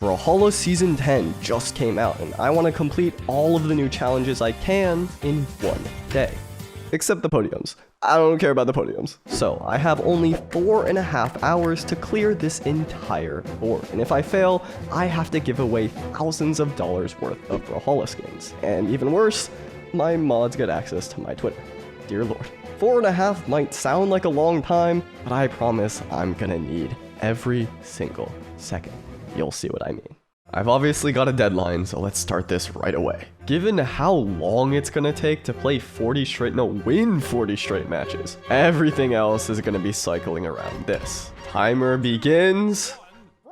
Brawlhalla Season 10 just came out, and I want to complete all of the new challenges I can in one day. Except the podiums. I don't care about the podiums. So, I have only 4.5 hours to clear this entire board, and if I fail, I have to give away thousands of dollars worth of Brawlhalla skins. And even worse, my mods get access to my Twitter. Dear Lord. 4.5 might sound like a long time, but I promise I'm gonna need every single second. You'll see what I mean. I've obviously got a deadline, so let's start this right away. Given how long it's gonna take to play win 40 straight matches, everything else is gonna be cycling around this. Timer begins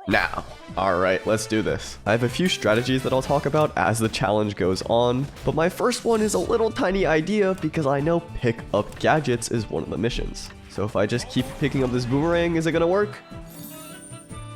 now. Alright, let's do this. I have a few strategies that I'll talk about as the challenge goes on, but my first one is a little tiny idea because I know pick up gadgets is one of the missions. So if I just keep picking up this boomerang, is it gonna work?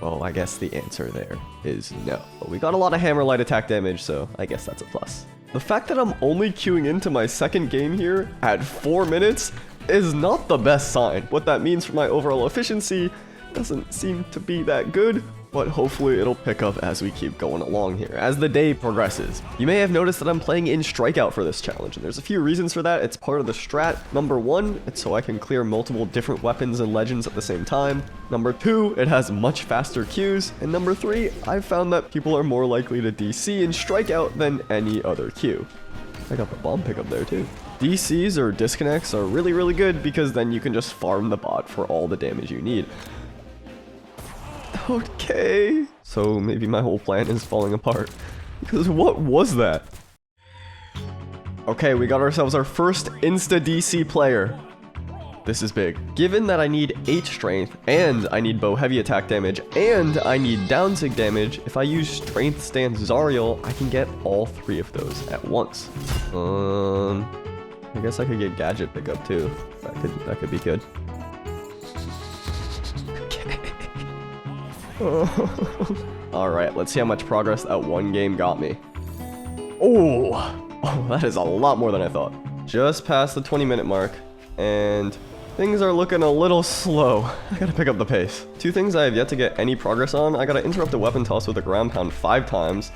Well, I guess the answer there is no. But we got a lot of hammer light attack damage, so I guess that's a plus. The fact that I'm only queuing into my second game here at 4 minutes is not the best sign. What that means for my overall efficiency doesn't seem to be that good, but hopefully it'll pick up as we keep going along here, as the day progresses. You may have noticed that I'm playing in Strikeout for this challenge, and there's a few reasons for that. It's part of the strat. Number 1, it's so I can clear multiple different weapons and legends at the same time. Number 2, it has much faster queues. And number 3, I've found that people are more likely to DC in Strikeout than any other queue. I got the bomb pickup there too. DCs or disconnects are really good because then you can just farm the bot for all the damage you need. Okay, so maybe my whole plan is falling apart, because what was that? Okay, we got ourselves our first insta-DC player. This is big. Given that I need 8 strength, and I need bow heavy attack damage, and I need down sig damage, if I use strength stance Zariel, I can get all 3 of those at once. I guess I could get gadget pickup too. That could be good. Alright, let's see how much progress that one game got me. Oh, that is a lot more than I thought. Just past the 20-minute mark, and things are looking a little slow. I gotta pick up the pace. 2 things I have yet to get any progress on. I gotta interrupt a weapon toss with a ground pound 5 times.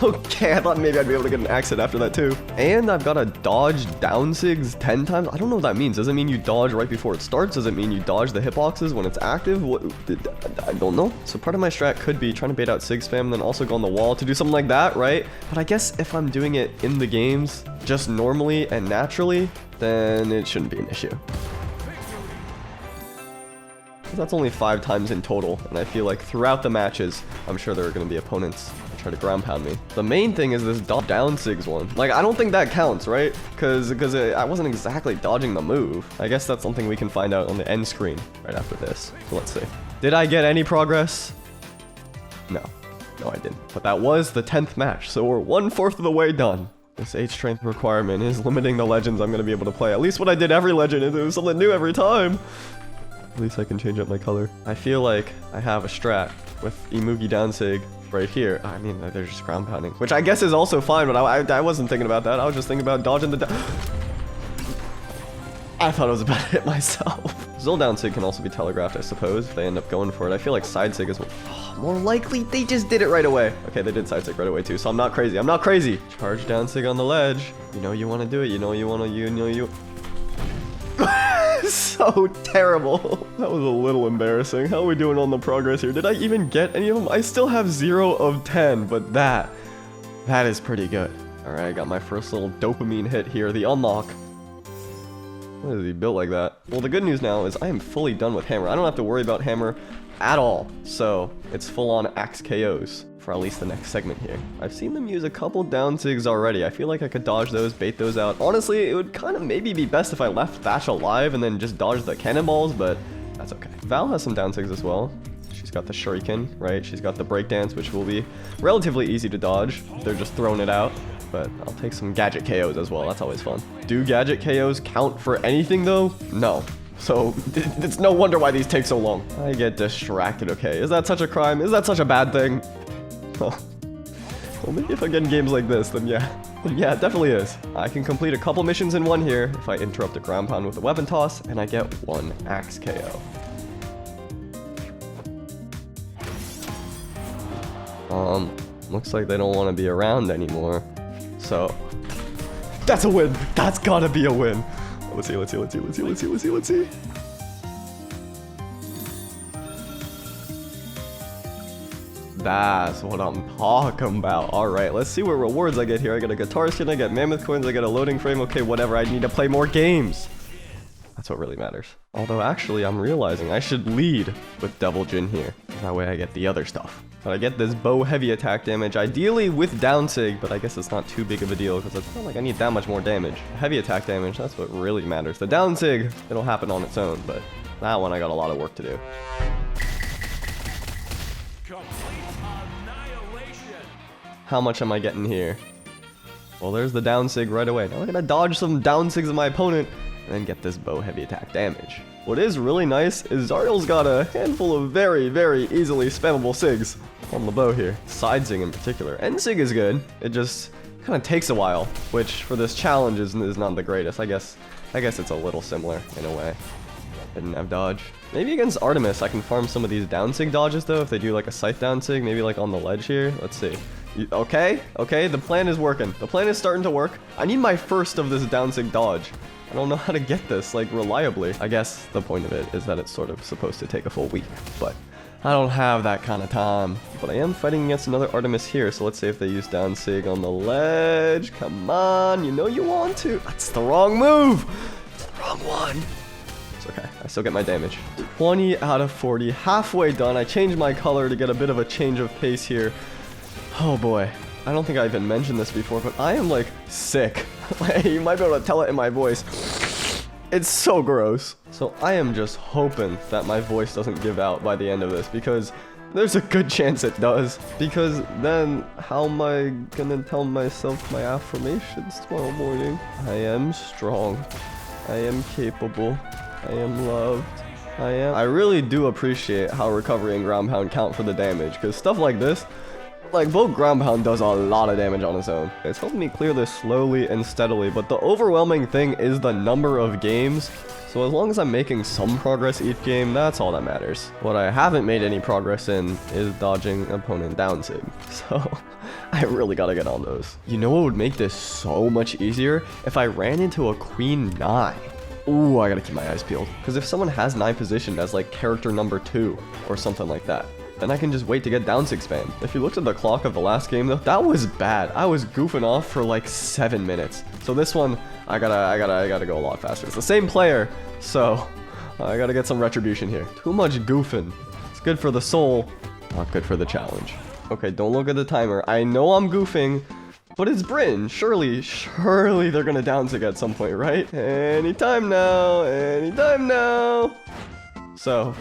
Okay, I thought maybe I'd be able to get an exit after that too. And I've got to dodge down sigs 10 times. I don't know what that means. Does it mean you dodge right before it starts? Does it mean you dodge the hitboxes when it's active? What? I don't know. So part of my strat could be trying to bait out sig spam and then also go on the wall to do something like that, right? But I guess if I'm doing it in the games, just normally and naturally, then it shouldn't be an issue. That's only 5 times in total, and I feel like throughout the matches, I'm sure there are going to be opponents that try to ground pound me. The main thing is this down sigs one. Like, I don't think that counts, right? Because I wasn't exactly dodging the move. I guess that's something we can find out on the end screen right after this. So let's see. Did I get any progress? No, I didn't. But that was the 10th match, so we're 1/4 of the way done. This 8 strength requirement is limiting the legends I'm going to be able to play. At least when I did every legend, it was something new every time. At least I can change up my color. I feel like I have a strat with Imugi downsig right here. I mean, they're just ground pounding, which I guess is also fine, but I wasn't thinking about that. I was just thinking about dodging the I thought I was about to hit myself. Zelda downsig can also be telegraphed, I suppose, if they end up going for it. I feel like side sig is more likely. They just did it right away. Okay, they did side sig right away too, so I'm not crazy. I'm not crazy. Charge downsig on the ledge. You know you want to do it. You know you want to, you know you... So terrible. That was a little embarrassing. How are we doing on the progress here? Did I even get any of them? I still have 0 of 10, but that is pretty good. Alright, I got my first little dopamine hit here, the unlock. Why is he built like that? Well, the good news now is I am fully done with hammer. I don't have to worry about hammer at all. So it's full on axe KOs for at least the next segment here. I've seen them use a couple down sigs already. I feel like I could dodge those, bait those out. Honestly, it would kind of maybe be best if I left Thatch alive and then just dodged the cannonballs, but that's okay. Val has some down sigs as well. She's got the shuriken, right? She's got the breakdance, which will be relatively easy to dodge if they're just throwing it out. But I'll take some gadget KOs as well. That's always fun. Do gadget KOs count for anything though? No. So it's no wonder why these take so long. I get distracted, okay. Is that such a crime? Is that such a bad thing? Well, maybe if I get in games like this, then yeah, it definitely is. I can complete a couple missions in one here if I interrupt a ground pound with a weapon toss, and I get 1 axe KO. Looks like they don't want to be around anymore. So, that's a win. That's gotta be a win. Let's see. That's what I'm talking about. Alright, let's see what rewards I get here. I get a guitar skin, I get mammoth coins, I get a loading frame. Okay, whatever, I need to play more games. That's what really matters. Although, actually, I'm realizing I should lead with Devil Jin here. That way I get the other stuff. But I get this bow heavy attack damage, ideally with down sig, but I guess it's not too big of a deal because it's not like I need that much more damage. Heavy attack damage, that's what really matters. The down sig, it'll happen on its own, but that one I got a lot of work to do. How much am I getting here? Well, there's the down sig right away. Now I'm gonna dodge some down sigs of my opponent and then get this bow heavy attack damage. What is really nice is Zariel's got a handful of very, very easily spammable sigs on the bow here. Side sig in particular. End sig is good. It just kind of takes a while, which for this challenge is not the greatest. I guess it's a little similar in a way. Didn't have dodge. Maybe against Artemis I can farm some of these down sig dodges though, if they do like a scythe down sig, maybe like on the ledge here. Let's see. Okay, the plan is working. The plan is starting to work. I need my first of this down sig dodge. I don't know how to get this, like, reliably. I guess the point of it is that it's sort of supposed to take a full week, but I don't have that kind of time. But I am fighting against another Artemis here, so let's see if they use down sig on the ledge. Come on, you know you want to. That's the wrong move. It's the wrong one. It's okay, I still get my damage. 20 out of 40, halfway done. I changed my color to get a bit of a change of pace here. Oh boy. I don't think I even mentioned this before, but I am, like, sick. You might be able to tell it in my voice. It's so gross. So I am just hoping that my voice doesn't give out by the end of this, because there's a good chance it does. Because then, how am I gonna tell myself my affirmations tomorrow morning? I am strong. I am capable. I am loved. I really do appreciate how recovery and ground pound count for the damage, because stuff like this, like, Volt Ground Pound does a lot of damage on its own. It's helping me clear this slowly and steadily, but the overwhelming thing is the number of games. So as long as I'm making some progress each game, that's all that matters. What I haven't made any progress in is dodging opponent down sig. So I really gotta get on those. You know what would make this so much easier? If I ran into a Queen 9. Ooh, I gotta keep my eyes peeled. Because if someone has 9 positioned as like character number 2 or something like that, then I can just wait to get down 6 spam. If you looked at the clock of the last game though, that was bad. I was goofing off for like 7 minutes. So this one, I gotta go a lot faster. It's the same player, so I gotta get some retribution here. Too much goofing. It's good for the soul, not good for the challenge. Okay, don't look at the timer. I know I'm goofing, but it's Bryn. Surely they're gonna down sig at some point, right? Anytime now, anytime now. So,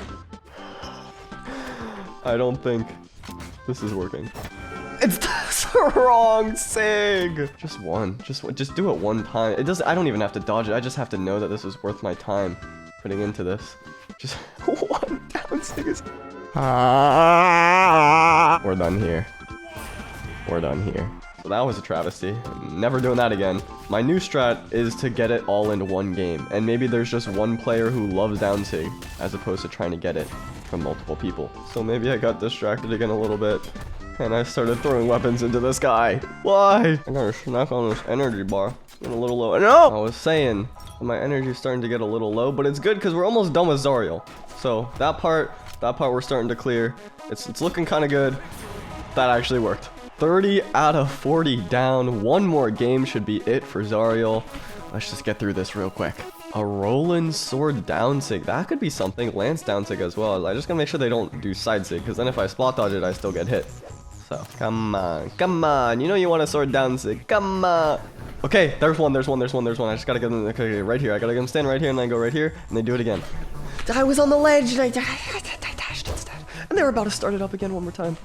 I don't think this is working. It's the wrong sig. Just one. Just do it one time. It does. I don't even have to dodge it. I just have to know that this is worth my time putting into this. Just one down sig is. We're done here. We're done here. So that was a travesty. Never doing that again. My new strat is to get it all in one game. And maybe there's just one player who loves down sig as opposed to trying to get it from multiple people. So maybe I got distracted again a little bit and I started throwing weapons into the sky. Why? I gotta snack on this energy bar. It's getting a little low. No! I was saying my energy is starting to get a little low, but it's good because we're almost done with Zariel. So that part we're starting to clear. It's looking kind of good. That actually worked. 30 out of 40 down. One more game should be it for Zariel. Let's just get through this real quick. A Roland Sword down sig. That could be something. Lance down sig as well. I just gotta make sure they don't do side sig, because then if I spot dodge it, I still get hit. So, come on. Come on. You know you want a sword down sig. Come on. Okay, there's one. I just gotta get them right here. I gotta get them stand right here, and then go right here, and they do it again. I was on the ledge, and I dashed instead. And they were about to start it up again one more time.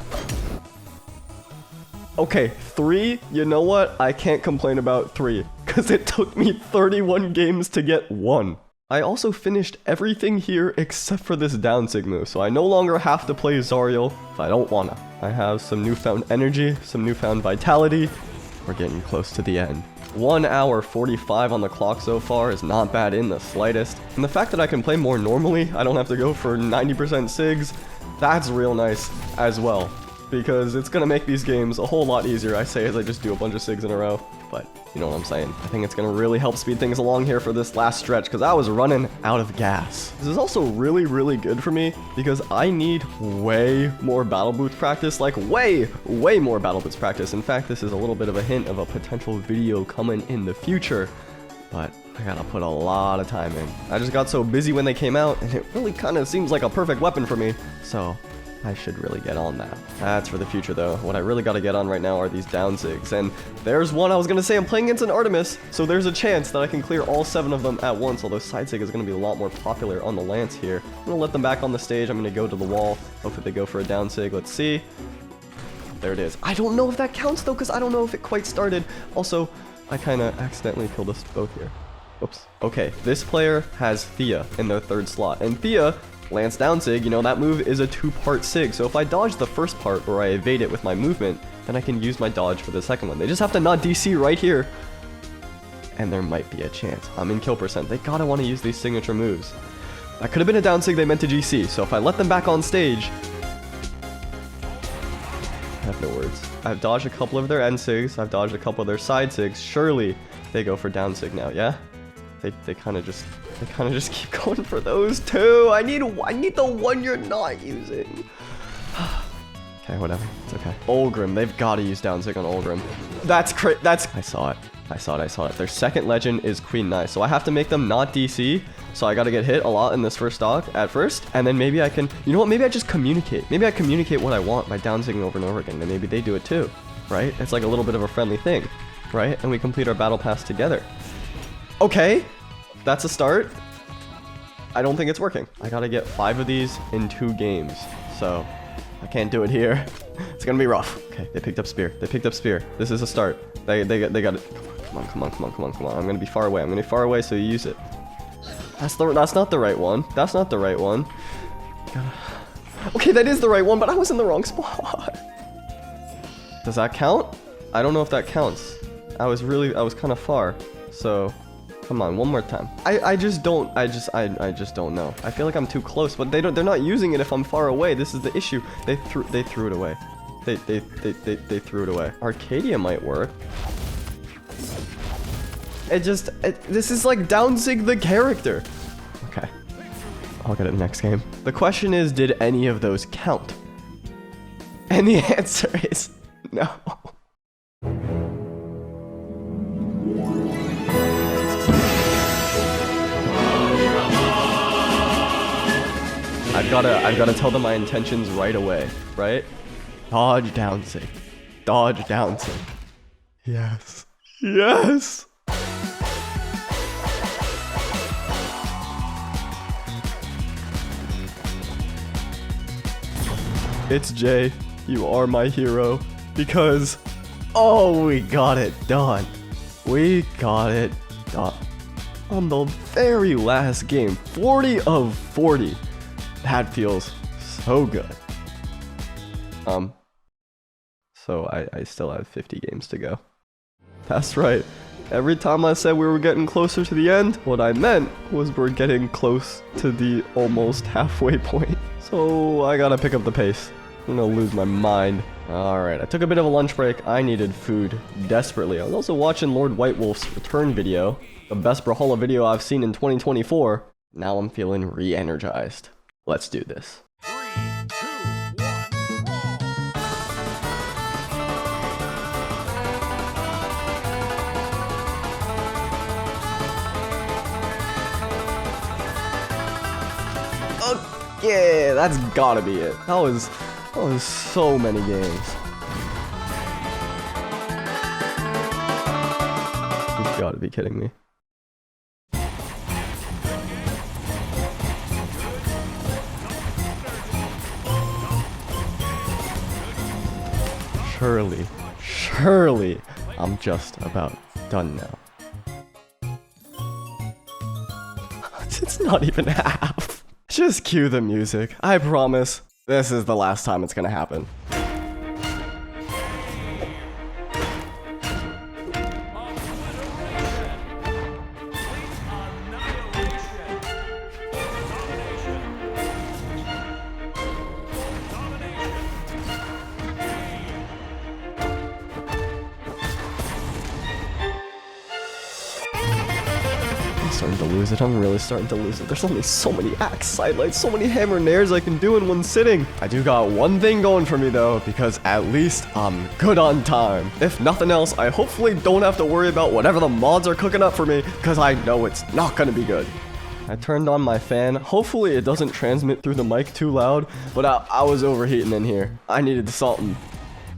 Okay, 3, you know what? I can't complain about 3, because it took me 31 games to get 1. I also finished everything here except for this down sig move, so I no longer have to play Zariel if I don't wanna. I have some newfound energy, some newfound vitality. We're getting close to the end. 1 hour 45 on the clock so far is not bad in the slightest. And the fact that I can play more normally, I don't have to go for 90% sigs, that's real nice as well. because it's gonna make these games a whole lot easier, I say, as I just do a bunch of SIGs in a row. But you know what I'm saying. I think it's gonna really help speed things along here for this last stretch, because I was running out of gas. This is also really, really good for me, because I need way more battle boots practice, like way more battle boots practice. In fact, this is a little bit of a hint of a potential video coming in the future, but I gotta put a lot of time in. I just got so busy when they came out, and it really kind of seems like a perfect weapon for me, so I should really get on that. That's for the future though. What I really gotta get on right now are these down SIGs, and there's one I was gonna say. I'm playing against an Artemis, so there's a chance that I can clear all 7 of them at once, although side SIG is gonna be a lot more popular on the Lance here. I'm gonna let them back on the stage. I'm gonna go to the wall. Hopefully they go for a down SIG. Let's see. There it is. I don't know if that counts though, because I don't know if it quite started. Also, I kind of accidentally killed us both here. Oops. Okay, this player has Thea in their 3rd slot, and Thea, Lance down SIG, you know, that move is a 2-part SIG, so if I dodge the first part or I evade it with my movement, then I can use my dodge for the second one. They just have to not DC right here, and there might be a chance. I'm in kill percent. They gotta want to use these signature moves. That could have been a down SIG they meant to GC, so if I let them back on stage, I have no words. I've dodged a couple of their end SIGs, I've dodged a couple of their side SIGs. Surely they go for down SIG now, yeah? They kind of just keep going for those too. I need the one you're not using. Okay, whatever. It's okay. Olgrim, they've got to use down SIG on Olgrim. That's I saw it. Their second legend is Queen Nai, so I have to make them not DC. So I got to get hit a lot in this first stock at first, and then maybe I can, you know what? Maybe I just communicate. Maybe I communicate what I want by down SIGing over and over again. Then maybe they do it too, right? It's like a little bit of a friendly thing, right? And we complete our battle pass together. Okay, that's a start. I don't think it's working. I gotta get 5 of these in 2 games, so I can't do it here. It's gonna be rough. Okay, they picked up spear. This is a start. They got it. Come on. I'm gonna be far away. So you use it. That's not the right one. Okay, that is the right one, but I was in the wrong spot. Does that count? I don't know if that counts. I was kind of far. So, come on, one more time. I just don't know. I feel like I'm too close, but they're not using it if I'm far away. This is the issue. They threw it away. They threw it away. Arcadia might work. This is like down SIG the character. Okay. I'll get it next game. The question is, did any of those count? And the answer is no. I've gotta tell them my intentions right away, right? Dodge down SIG. Yes. It's Jay. You are my hero. Because, oh, we got it done. On the very last game, 40 of 40. That feels so good. So I still have 50 games to go. That's right. Every time I said we were getting closer to the end, what I meant was we're getting close to the almost halfway point. So I gotta pick up the pace. I'm gonna lose my mind. Alright, I took a bit of a lunch break. I needed food desperately. I was also watching Lord Whitewolf's return video, the best Brawlhalla video I've seen in 2024. Now I'm feeling re-energized. Let's do this. 3, 2, 1, Brawl! Okay, that's gotta be it. That was so many games. You've gotta be kidding me. Surely, I'm just about done now. It's not even half. Just cue the music. I promise, this is the last time it's gonna happen. starting to lose it. I'm really starting to lose it. There's only so many axe sidelights, so many hammer and nairs I can do in one sitting. I do got one thing going for me though, because at least I'm good on time. If nothing else, I hopefully don't have to worry about whatever the mods are cooking up for me, because I know it's not gonna be good. I turned on my fan. Hopefully it doesn't transmit through the mic too loud, but I was overheating in here. I needed something.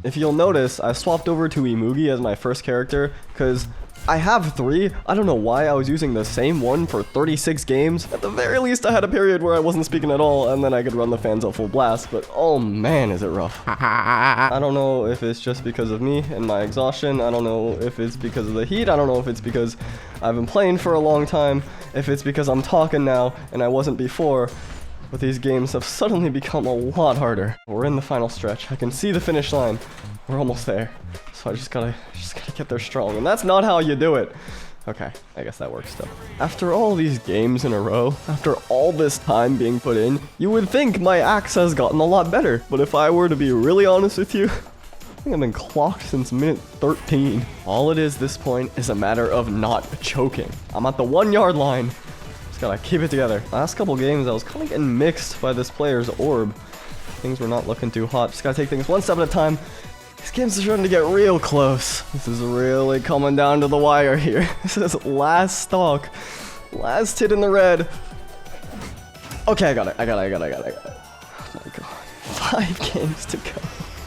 If you'll notice, I swapped over to Imugi as my first character, because I have 3. I don't know why I was using the same one for 36 games. At the very least, I had a period where I wasn't speaking at all, and then I could run the fans at full blast, but oh man, is it rough. I don't know if it's just because of me and my exhaustion. I don't know if it's because of the heat. I don't know if it's because I've been playing for a long time, if it's because I'm talking now and I wasn't before. But these games have suddenly become a lot harder. We're in the final stretch. I can see the finish line. We're almost there. So I just gotta get there strong. And that's not how you do it. Okay, I guess that works still. After all these games in a row, after all this time being put in, you would think my axe has gotten a lot better. But if I were to be really honest with you, I think I've been clocked since minute 13. All it is this point is a matter of not choking. I'm at the 1 yard line. Just gotta keep it together. Last couple games, I was kind of getting mixed by this player's orb. Things were not looking too hot. Just gotta take things one step at a time. These games are starting to get real close. This is really coming down to the wire here. This is last stock. Last hit in the red. Okay, I got it. Oh my god. 5 games to go.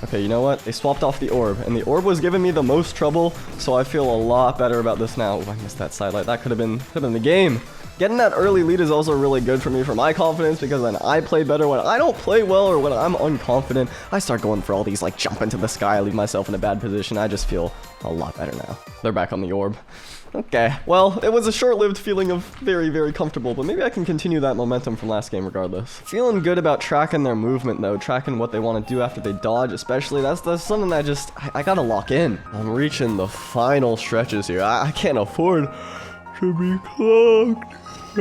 Okay, you know what? They swapped off the orb, and the orb was giving me the most trouble, so I feel a lot better about this now. Ooh, I missed that sidelight. That could have been the game. Getting that early lead is also really good for me for my confidence, because then I play better when I don't play well or when I'm unconfident. I start going for all these like jump into the sky, leave myself in a bad position. I just feel a lot better now. They're back on the orb. Okay, well, it was a short-lived feeling of very, very comfortable, but maybe I can continue that momentum from last game regardless. Feeling good about tracking their movement though, tracking what they want to do after they dodge especially. That's something that I gotta lock in. I'm reaching the final stretches here. I can't afford to be clocked. I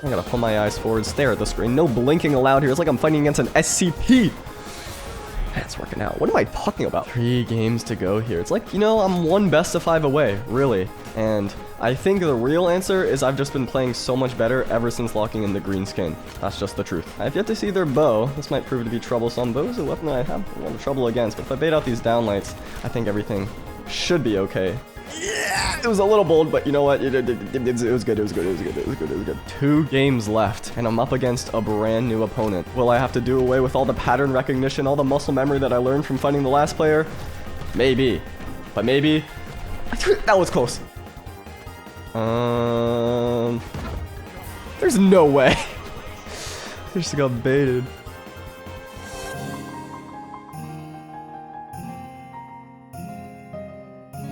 gotta pull my eyes forward, stare at the screen. No blinking allowed here. It's like I'm fighting against an SCP. That's working out. What am I talking about? 3 games to go here. It's like, you know, I'm 1 best of 5 away, really. And I think the real answer is I've just been playing so much better ever since locking in the green skin. That's just the truth. I've yet to see their bow. This might prove to be troublesome. Bow is a weapon that I have a lot of trouble against, but if I bait out these downlights, I think everything should be okay. Yeah, it was a little bold, but you know what? It was good. 2 games left, and I'm up against a brand new opponent. Will I have to do away with all the pattern recognition, all the muscle memory that I learned from fighting the last player? Maybe. But maybe... That was close. There's no way. I just got baited.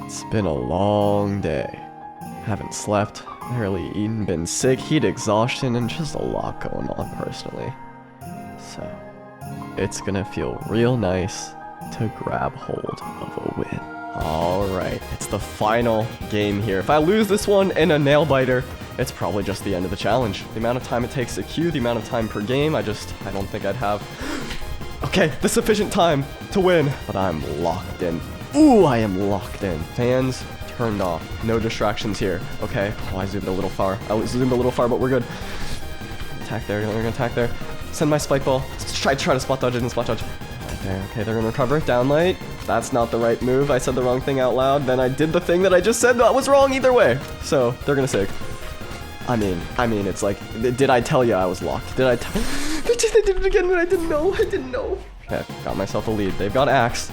It's been a long day. Haven't slept, barely eaten, been sick, heat exhaustion, and just a lot going on personally. So, it's gonna feel real nice to grab hold of a win. Alright, it's the final game here. If I lose this one in a nail biter, it's probably just the end of the challenge. The amount of time it takes to queue, the amount of time per game, I don't think I'd have... Okay, the sufficient time to win, but I'm locked in. Ooh, I am locked in. Fans turned off. No distractions here. Okay. Oh, I zoomed a little far. But we're good. Attack there. We're gonna attack there. Send my spike ball. Try to spot dodge it and spot dodge. Okay, they're gonna recover. Downlight. That's not the right move. I said the wrong thing out loud. Then I did the thing that I just said that was wrong either way. So they're gonna sig. I mean, it's like, did I tell you I was locked? They did it again, but I didn't know. Okay, got myself a lead. They've got axe.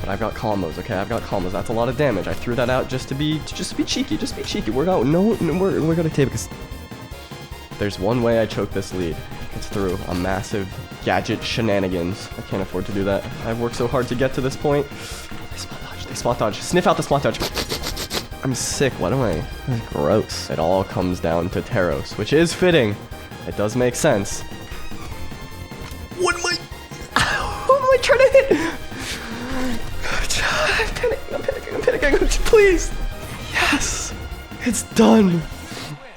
But I've got combos, okay? I've got combos. That's a lot of damage. I threw that out just to be cheeky. Just be cheeky. We're gonna take it. There's one way I choke this lead. It's through a massive gadget shenanigans. I can't afford to do that. I've worked so hard to get to this point. They spot dodge. Sniff out the spot dodge. I'm sick. What am I? Gross. It all comes down to Taros, which is fitting. It does make sense. What am I? Who am I trying to hit? I'm panicking. Please. Yes. It's done.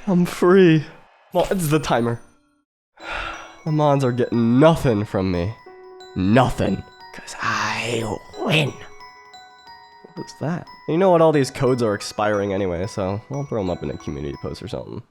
I'm free. Well, it's the timer. The mods are getting nothing from me. Nothing. Because I win. What was that? You know what? All these codes are expiring anyway, so I'll throw them up in a community post or something.